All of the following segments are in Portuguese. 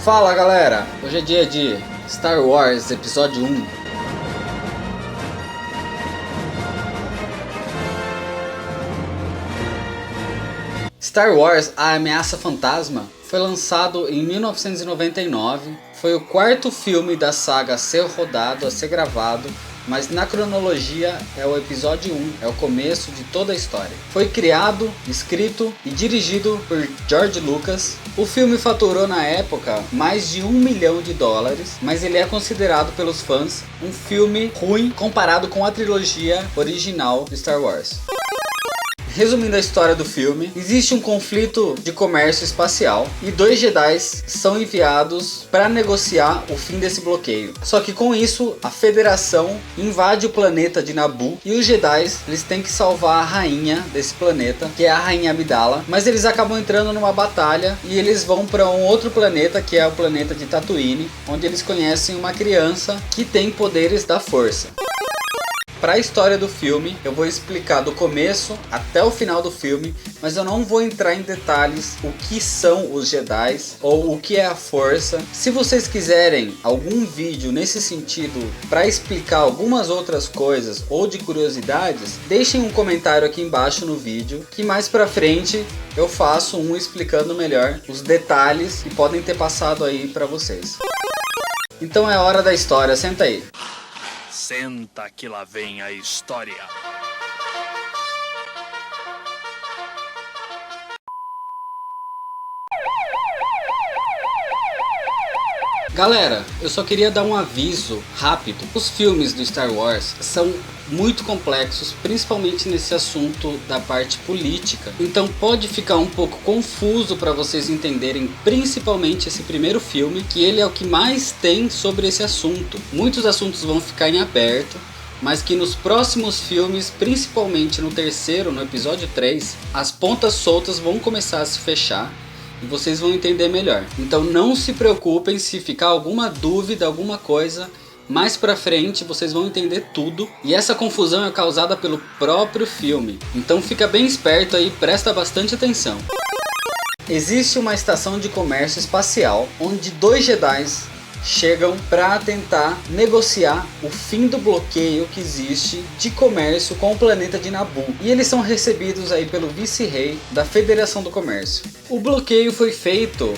Fala galera, hoje é dia de Star Wars Episódio 1. Star Wars A Ameaça Fantasma foi lançado em 1999, foi o quarto filme da saga a ser rodado, a ser gravado, mas na cronologia é o episódio 1, é o começo de toda a história. Foi criado, escrito e dirigido por George Lucas. O filme faturou na época mais de $1 milhão, mas ele é considerado pelos fãs um filme ruim comparado com a trilogia original de Star Wars. Resumindo a história do filme, existe um conflito de comércio espacial e 2 Jedi são enviados para negociar o fim desse bloqueio. Só que com isso, a Federação invade o planeta de Naboo e os Jedi eles têm que salvar a rainha desse planeta, que é a Rainha Amidala, mas eles acabam entrando numa batalha e eles vão para um outro planeta, que é o planeta de Tatooine, onde eles conhecem uma criança que tem poderes da força. Para a história do filme, eu vou explicar do começo até o final do filme, mas eu não vou entrar em detalhes o que são os Jedi ou o que é a Força. Se vocês quiserem algum vídeo nesse sentido para explicar algumas outras coisas ou de curiosidades, deixem um comentário aqui embaixo no vídeo, que mais pra frente eu faço um explicando melhor os detalhes que podem ter passado aí para vocês. Então é hora da história, senta aí. Senta que lá vem a história. Galera, eu só queria dar um aviso rápido. Os filmes do Star Wars são muito complexos, principalmente nesse assunto da parte política. Então pode ficar um pouco confuso para vocês entenderem, principalmente esse primeiro filme, que ele é o que mais tem sobre esse assunto. Muitos assuntos vão ficar em aberto, mas que nos próximos filmes, principalmente no terceiro, no episódio 3, as pontas soltas vão começar a se fechar e vocês vão entender melhor. Então não se preocupem se ficar alguma dúvida, alguma coisa. Mais pra frente vocês vão entender tudo, e essa confusão é causada pelo próprio filme. Então fica bem esperto aí, presta bastante atenção. Existe uma estação de comércio espacial onde 2 Jedi chegam para tentar negociar o fim do bloqueio que existe de comércio com o planeta de Naboo. E eles são recebidos aí pelo vice-rei da Federação do Comércio. O bloqueio foi feito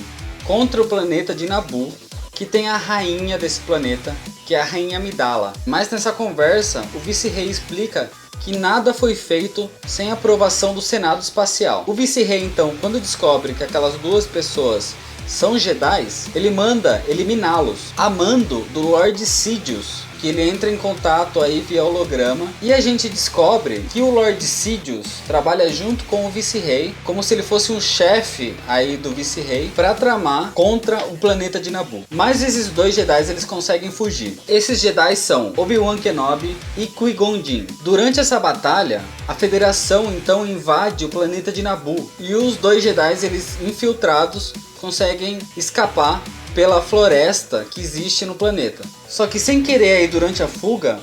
contra o planeta de Naboo, que tem a rainha desse planeta, que é a Rainha Amidala. Mas nessa conversa, o vice-rei explica que nada foi feito sem aprovação do Senado Espacial. O vice-rei então, quando descobre que aquelas 2 pessoas são Jedi, ele manda eliminá-los, a mando do Lord Sidious, que ele entra em contato aí via holograma, e a gente descobre que o Lord Sidious trabalha junto com o vice-rei, como se ele fosse um chefe aí do vice-rei, para tramar contra o planeta de Naboo. Mas esses 2 Jedi eles conseguem fugir. Esses Jedi são Obi-Wan Kenobi e Qui-Gon Jinn. Durante essa batalha, a Federação então invade o planeta de Naboo, e os 2 Jedi eles infiltrados conseguem escapar pela floresta que existe no planeta. Só que sem querer aí durante a fuga,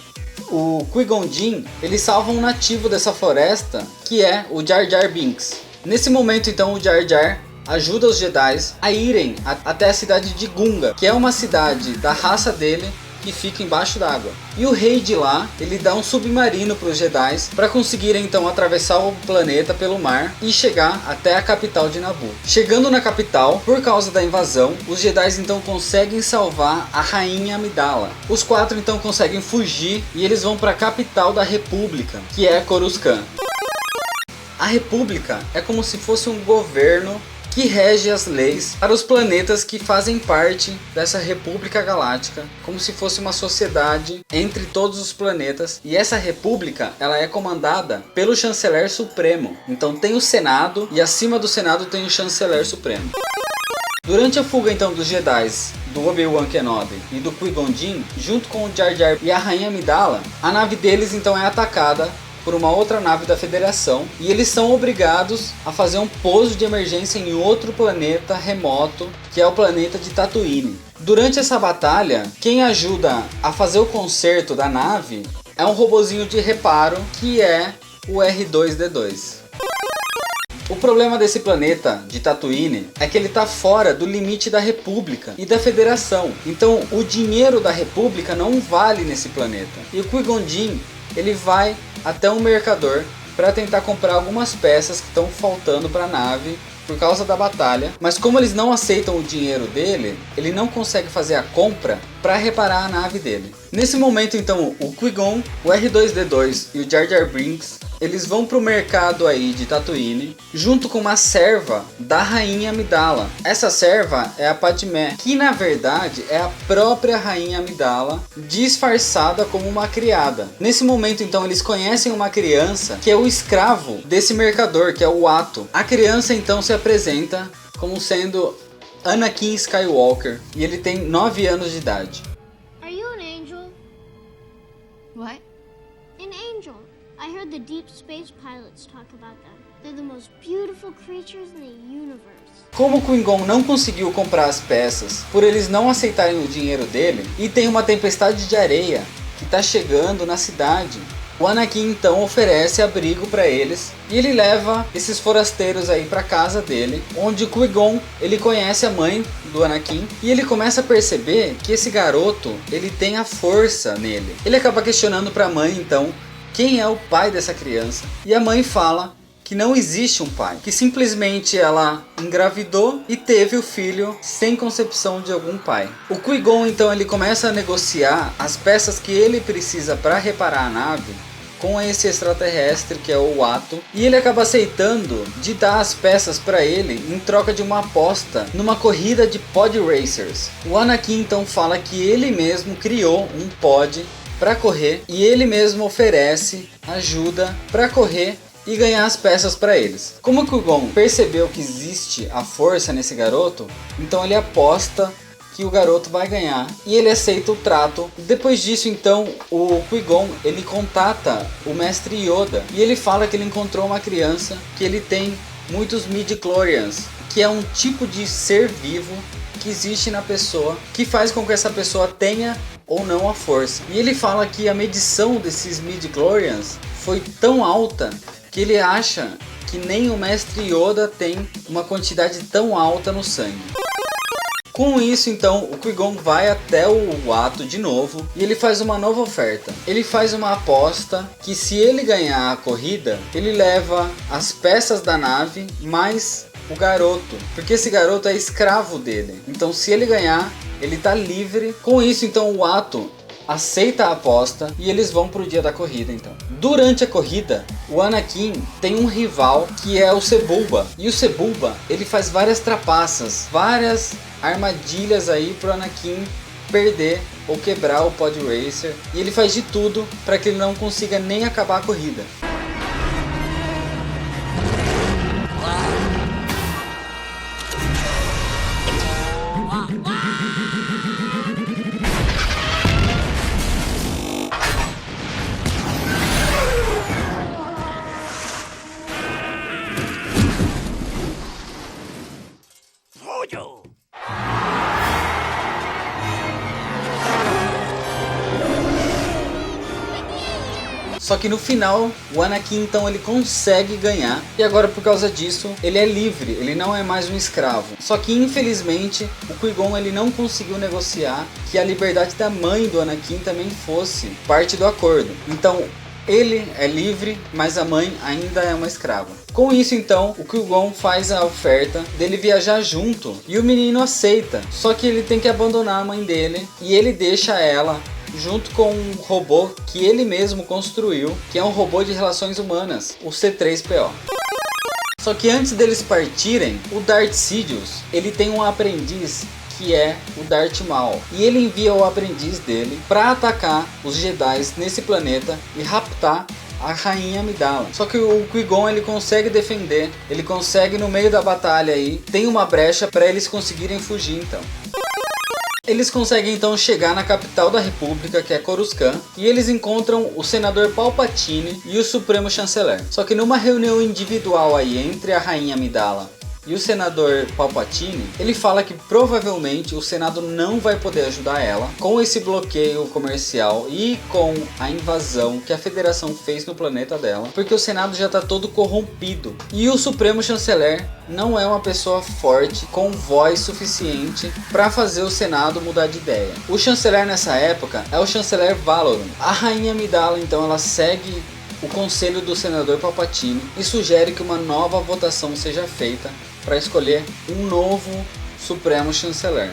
o Qui-Gon Jinn, ele salva um nativo dessa floresta, que é o Jar Jar Binks. Nesse momento então o Jar Jar ajuda os Jedi a irem até a cidade de Gunga, que é uma cidade da raça dele, que fica embaixo d'água. E o rei de lá, ele dá um submarino para os Jedi para conseguirem então atravessar o planeta pelo mar e chegar até a capital de Naboo. Chegando na capital, por causa da invasão, os Jedi então conseguem salvar a Rainha Amidala. Os 4 então conseguem fugir e eles vão para a capital da República, que é Coruscant. A República é como se fosse um governo que rege as leis para os planetas que fazem parte dessa República Galáctica, como se fosse uma sociedade entre todos os planetas. E essa república, ela é comandada pelo Chanceler Supremo. Então tem o Senado, e acima do Senado tem o Chanceler Supremo. Durante a fuga então dos Jedi, do Obi-Wan Kenobi e do Qui-Gon Jinn, junto com o Jar Jar e a Rainha Amidala, a nave deles então é atacada por uma outra nave da Federação, e eles são obrigados a fazer um pouso de emergência em outro planeta remoto, que é o planeta de Tatooine. Durante essa batalha, quem ajuda a fazer o conserto da nave é um robozinho de reparo, que é o R2-D2. O problema desse planeta de Tatooine é que ele tá fora do limite da República e da Federação. Então o dinheiro da República não vale nesse planeta. E o Qui-Gon Jinn, ele vai até um mercador para tentar comprar algumas peças que estão faltando para a nave por causa da batalha, mas como eles não aceitam o dinheiro dele, ele não consegue fazer a compra para reparar a nave dele. Nesse momento então o Qui-Gon, o R2-D2 e o Jar Jar Binks, eles vão pro mercado aí de Tatooine junto com uma serva da Rainha Amidala. Essa serva é a Padmé, que na verdade é a própria Rainha Amidala disfarçada como uma criada. Nesse momento então eles conhecem uma criança que é o escravo desse mercador, que é o Watto. A criança então se apresenta como sendo Anakin Skywalker e ele tem 9 anos de idade. Are you an angel? What? An angel. I heard the deep space pilots talk about them. They're the most beautiful creatures in the universe. Como o Qui-Gon não conseguiu comprar as peças por eles não aceitarem o dinheiro dele, e tem uma tempestade de areia que está chegando na cidade, o Anakin então oferece abrigo para eles e ele leva esses forasteiros aí para casa dele, onde o Qui-Gon ele conhece a mãe do Anakin e ele começa a perceber que esse garoto ele tem a força nele. Ele acaba questionando para a mãe então quem é o pai dessa criança, e a mãe fala que não existe um pai, que simplesmente ela engravidou e teve o filho sem concepção de algum pai. O Qui-Gon então ele começa a negociar as peças que ele precisa para reparar a nave com esse extraterrestre que é o Watto, e ele acaba aceitando de dar as peças para ele em troca de uma aposta numa corrida de pod racers. O Anakin então fala que ele mesmo criou um pod para correr e ele mesmo oferece ajuda para correr e ganhar as peças para eles. Como o Qui-Gon percebeu que existe a força nesse garoto, então ele aposta que o garoto vai ganhar e ele aceita o trato. Depois disso então o Qui-Gon ele contata o mestre Yoda e ele fala que ele encontrou uma criança que ele tem muitos midi-chlorians, que é um tipo de ser vivo que existe na pessoa que faz com que essa pessoa tenha ou não a força. E ele fala que a medição desses midi-chlorians foi tão alta que ele acha que nem o mestre Yoda tem uma quantidade tão alta no sangue. Com isso então o Qui-Gon vai até o Watto de novo e ele faz uma nova oferta. Ele faz uma aposta que se ele ganhar a corrida, ele leva as peças da nave mais o garoto, porque esse garoto é escravo dele. Então se ele ganhar, ele tá livre. Com isso então o Watto aceita a aposta e eles vão pro dia da corrida então. Durante a corrida, o Anakin tem um rival que é o Sebulba. E o Sebulba, ele faz várias trapaças, várias armadilhas aí pro Anakin perder ou quebrar o pod racer. E ele faz de tudo para que ele não consiga nem acabar a corrida. Só que no final, o Anakin então ele consegue ganhar. E agora por causa disso, ele é livre, ele não é mais um escravo. Só que infelizmente, o Qui-Gon ele não conseguiu negociar que a liberdade da mãe do Anakin também fosse parte do acordo. Então, ele é livre, mas a mãe ainda é uma escrava. Com isso então, o Qui-Gon faz a oferta dele viajar junto. E o menino aceita. Só que ele tem que abandonar a mãe dele. E ele deixa ela junto com um robô que ele mesmo construiu, que é um robô de relações humanas, o C-3PO. Só que antes deles partirem, o Darth Sidious, ele tem um aprendiz que é o Darth Maul, e ele envia o aprendiz dele para atacar os Jedi nesse planeta e raptar a Rainha Amidala. Só que o Qui-Gon ele consegue defender, ele consegue no meio da batalha aí, tem uma brecha para eles conseguirem fugir então. Eles conseguem então chegar na capital da República, que é Coruscant, e eles encontram o senador Palpatine e o Supremo Chanceler. Só que numa reunião individual aí entre a Rainha Amidala e o senador Palpatine, ele fala que provavelmente o Senado não vai poder ajudar ela com esse bloqueio comercial e com a invasão que a Federação fez no planeta dela, porque o Senado já está todo corrompido e o Supremo Chanceler não é uma pessoa forte com voz suficiente para fazer o Senado mudar de ideia. O chanceler nessa época é o chanceler Valorum. A rainha Amidala então ela segue o conselho do senador Palpatine e sugere que uma nova votação seja feita para escolher um novo Supremo Chanceler.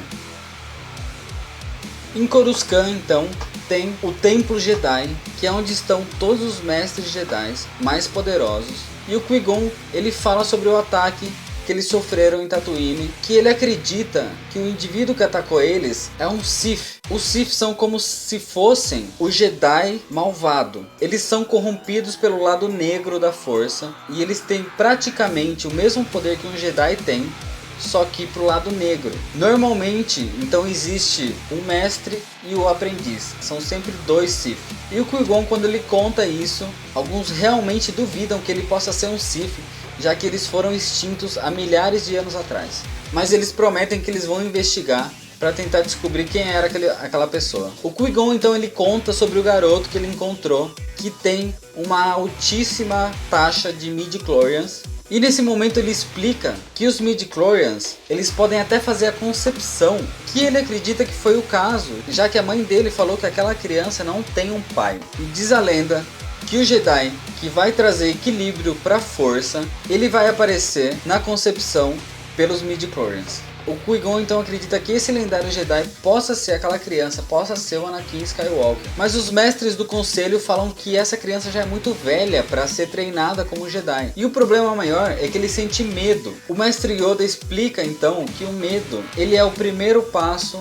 Em Coruscant, então, tem o Templo Jedi, que é onde estão todos os mestres Jedi mais poderosos. E o Qui-Gon, ele fala sobre o ataque que eles sofreram em Tatooine, que ele acredita que o indivíduo que atacou eles é um Sith. Os Sith são como se fossem o Jedi malvado. Eles são corrompidos pelo lado negro da força e eles têm praticamente o mesmo poder que um Jedi tem, só que pro lado negro. Normalmente, então existe o mestre e o aprendiz. São sempre dois Sith. E o Qui-Gon, quando ele conta isso, alguns realmente duvidam que ele possa ser um Sith, já que eles foram extintos há milhares de anos atrás. Mas eles prometem que eles vão investigar para tentar descobrir quem era aquela pessoa. O Qui-Gon então ele conta sobre o garoto que ele encontrou, que tem uma altíssima taxa de midi-chlorians. E nesse momento ele explica que os midi-chlorians, eles podem até fazer a concepção, que ele acredita que foi o caso, já que a mãe dele falou que aquela criança não tem um pai. E diz a lenda que o Jedi que vai trazer equilíbrio para a força, ele vai aparecer na concepção pelos midi-chlorians. O Qui-Gon então acredita que esse lendário Jedi possa ser aquela criança, possa ser o Anakin Skywalker. Mas os mestres do conselho falam que essa criança já é muito velha para ser treinada como Jedi. E o problema maior é que ele sente medo. O mestre Yoda explica então que o medo, ele é o primeiro passo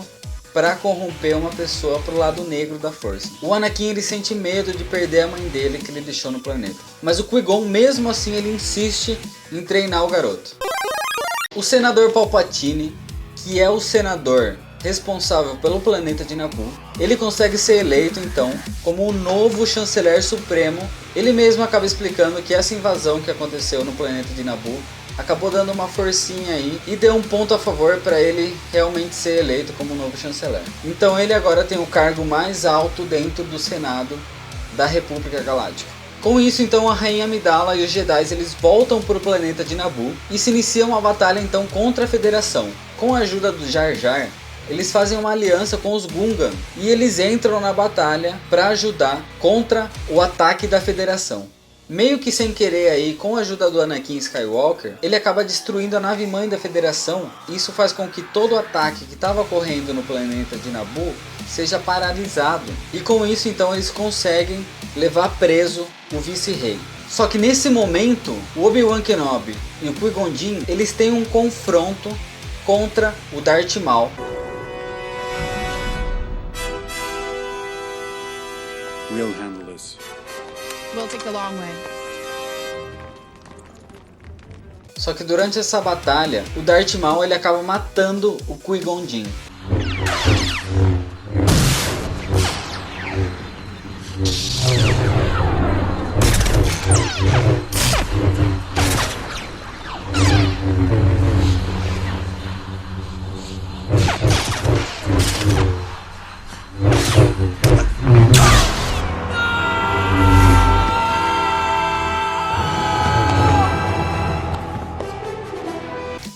para corromper uma pessoa pro lado negro da força. O Anakin ele sente medo de perder a mãe dele que ele deixou no planeta. Mas o Qui-Gon mesmo assim ele insiste em treinar o garoto. O senador Palpatine, que é o senador responsável pelo planeta de Naboo, ele consegue ser eleito então como o novo chanceler supremo. Ele mesmo acaba explicando que essa invasão que aconteceu no planeta de Naboo acabou dando uma forcinha aí e deu um ponto a favor para ele realmente ser eleito como novo chanceler. Então ele agora tem o cargo mais alto dentro do Senado da República Galáctica. Com isso então a Rainha Amidala e os Jedi eles voltam para o planeta de Naboo e se inicia uma batalha então contra a Federação. Com a ajuda do Jar Jar, eles fazem uma aliança com os Gungan e eles entram na batalha para ajudar contra o ataque da Federação. Meio que sem querer aí, com a ajuda do Anakin Skywalker, ele acaba destruindo a nave-mãe da Federação. Isso faz com que todo o ataque que estava ocorrendo no planeta de Naboo seja paralisado. E com isso então eles conseguem levar preso o vice-rei. Só que nesse momento, o Obi-Wan Kenobi e o Qui-Gon Jinn, eles têm um confronto contra o Darth Maul. We'll handle this. We'll take the long way. Só que durante essa batalha, o Darth Maul ele acaba matando o Qui-Gon Jinn.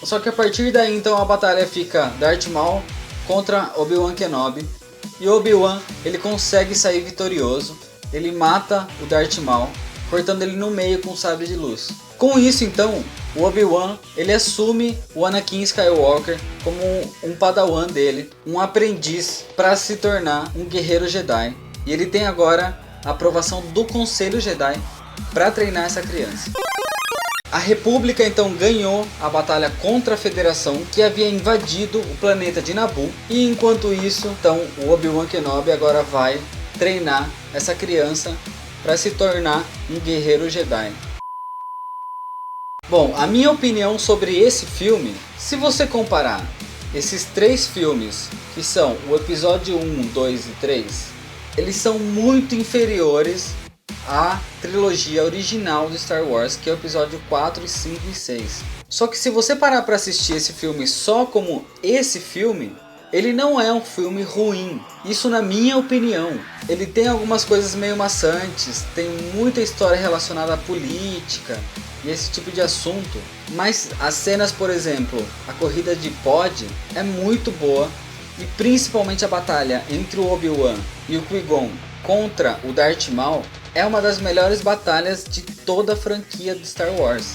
Só que a partir daí então a batalha fica Darth Maul contra Obi-Wan Kenobi. E Obi-Wan ele consegue sair vitorioso. Ele mata o Darth Maul, cortando ele no meio com um sabre de luz. Com isso então, o Obi-Wan ele assume o Anakin Skywalker como um padawan dele, um aprendiz para se tornar um guerreiro Jedi. E ele tem agora a aprovação do Conselho Jedi para treinar essa criança. A República então ganhou a batalha contra a Federação que havia invadido o planeta de Naboo. E enquanto isso, então o Obi-Wan Kenobi agora vai treinar essa criança para se tornar um guerreiro Jedi. Bom, a minha opinião sobre esse filme, se você comparar esses três filmes, que são o episódio 1, 2 e 3, eles são muito inferiores a trilogia original do Star Wars, que é o episódio 4, 5 e 6. Só que se você parar para assistir esse filme só como esse filme, ele não é um filme ruim, isso na minha opinião. Ele tem algumas coisas meio maçantes, tem muita história relacionada à política e esse tipo de assunto, mas as cenas, por exemplo, a corrida de pod é muito boa, e principalmente a batalha entre o Obi-Wan e o Qui-Gon contra o Darth Maul é uma das melhores batalhas de toda a franquia de Star Wars.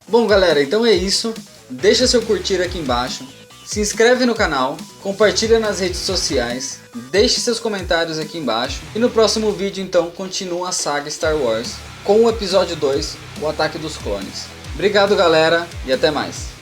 Bom galera, então é isso, deixa seu curtir aqui embaixo, se inscreve no canal, compartilha nas redes sociais, deixe seus comentários aqui embaixo e no próximo vídeo então continua a saga Star Wars com o episódio 2, o Ataque dos Clones. Obrigado galera e até mais.